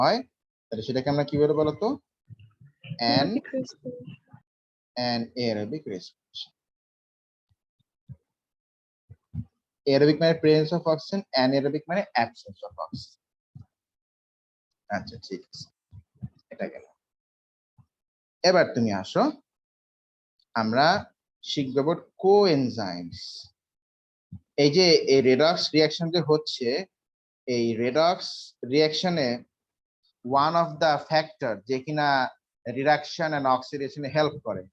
হয় তাহলে সেটাকে আমরা কি বলবো বলতো anaerobic respiration aerobic মানে presence of oxygen anaerobic মানে absence of oxygen আচ্ছা ঠিক আছে এটা গেল এবার তুমি আসো আমরা শিখব কোএনজাইমস এই যে এই রেডক্স রিঅ্যাকশন যে হচ্ছে এই রেডক্স রিঅ্যাকশনে ওয়ান অফ দা ফ্যাক্টর যে কিনা রিডাকশন এন্ড অক্সিডেশনে হেল্প করে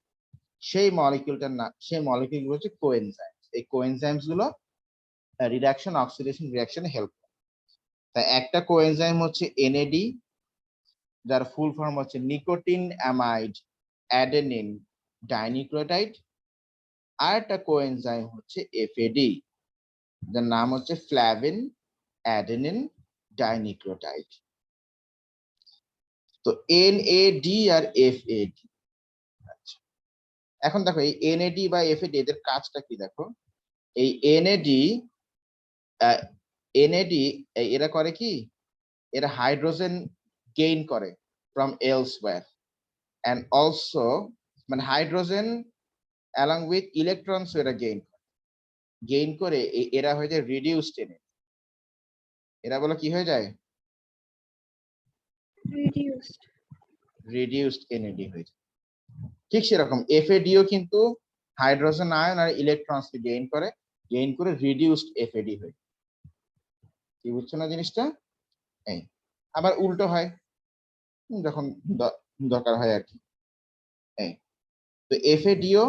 সেই মলিকিউলটার নাম সেই মলিকিউলগুলো হচ্ছে কোএনজাইমস এই কোএনজাইমস গুলো রিডাকশন অক্সিডেশন রিঅ্যাকশনে হেল্প করে তাই একটা কোএনজাইম হচ্ছে এনএডি যার ফুল ফর্ম হচ্ছে নিকোটিন অ্যামাইড অ্যাডেনিন ডাইনিউক্লিওটাইড আর একটা কোএনজাইম হচ্ছে এফএডি যার নাম হচ্ছে ফ্ল্যাভিন অ্যাডেনিন ডাইনিউক্লিওটাইড তো এনএডি আর এফএডি আচ্ছা এখন দেখো এই এনএডি বা এফএডি এদের কাজটা কি দেখো এই এনএডি এরা করে কি এরা হাইড্রোজেন গেইন করে ফ্রম এলসওয়্যার এন্ড অলসো মানে হাইড্রোজেন along with electrons এরা গেইন করে এরা হয়ে যায় রিডিউসড এনএডি এরা বলে কি হয়ে যায় রিডিউসড এনএডি হয়ে যায় ঠিক সেরকম এফএডিও কিন্তু হাইড্রোজেন আয়ন আর ইলেকট্রনস কে গেইন করে রিডিউসড এফএডি হয় কি বুঝছো না জিনিসটা এই আবার উল্টো হয় যখন দরকার হয় আর কি এই তো এফএডিও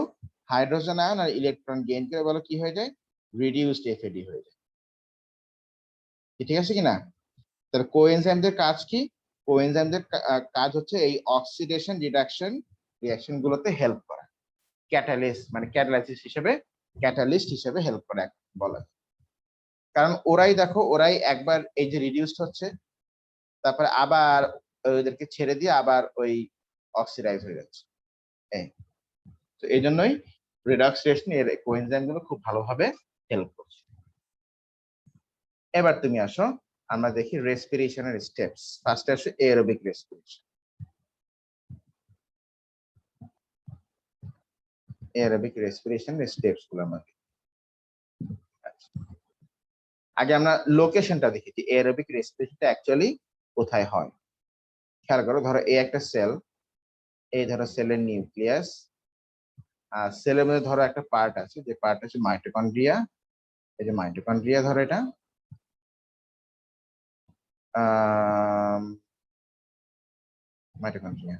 হাইড্রোজেন আয়ন আর ইলেকট্রন গেইন করে বলো কি হয়ে যায় রিডিউসড এফএডি হয়ে যায় ঠিক আছে কিনা তাহলে কোএনজাইমদের কাজ কি কোএনজাইমদের কাজ হচ্ছে এই অক্সিডেশন রিডাকশন রিঅ্যাকশন গুলোতে হেল্প করা ক্যাটালিস্ট মানে ক্যাটালিস্ট হিসেবে হেল্প করে বলা কারণ ওরাই একবার এই যে রিডিউসড হচ্ছে তারপরে আবার ওদেরকে ছেড়ে দিয়ে আবার ওই অক্সিডাইজ হয়ে যাচ্ছে তো এই জন্যই রিডক্স রিঅ্যাকশন এর কোএনজাইম গুলো খুব ভালোভাবে হেল্প করছে এবার তুমি আসো আমরা দেখি রেসপিরেশনের স্টেপস ফার্স্টে আসে এরোবিক রেসপিরেশন এরোবিক রেসপিরেশনের স্টেপস গুলো আমরা আগে আমরা লোকেশনটা দেখি যে এরোবিক রেসপিরেশনটা অ্যাকচুয়ালি কোথায় হয় খেয়াল করো ধরো এই একটা সেল এই ধরো সেলের নিউক্লিয়াস আর সেলের মধ্যে ধরো একটা পার্ট আছে যে পার্ট হচ্ছে মাইটোকন্ড্রিয়া এই যে মাইটোকন্ড্রিয়া ধরো এটা মাইটোকন্ড্রিয়া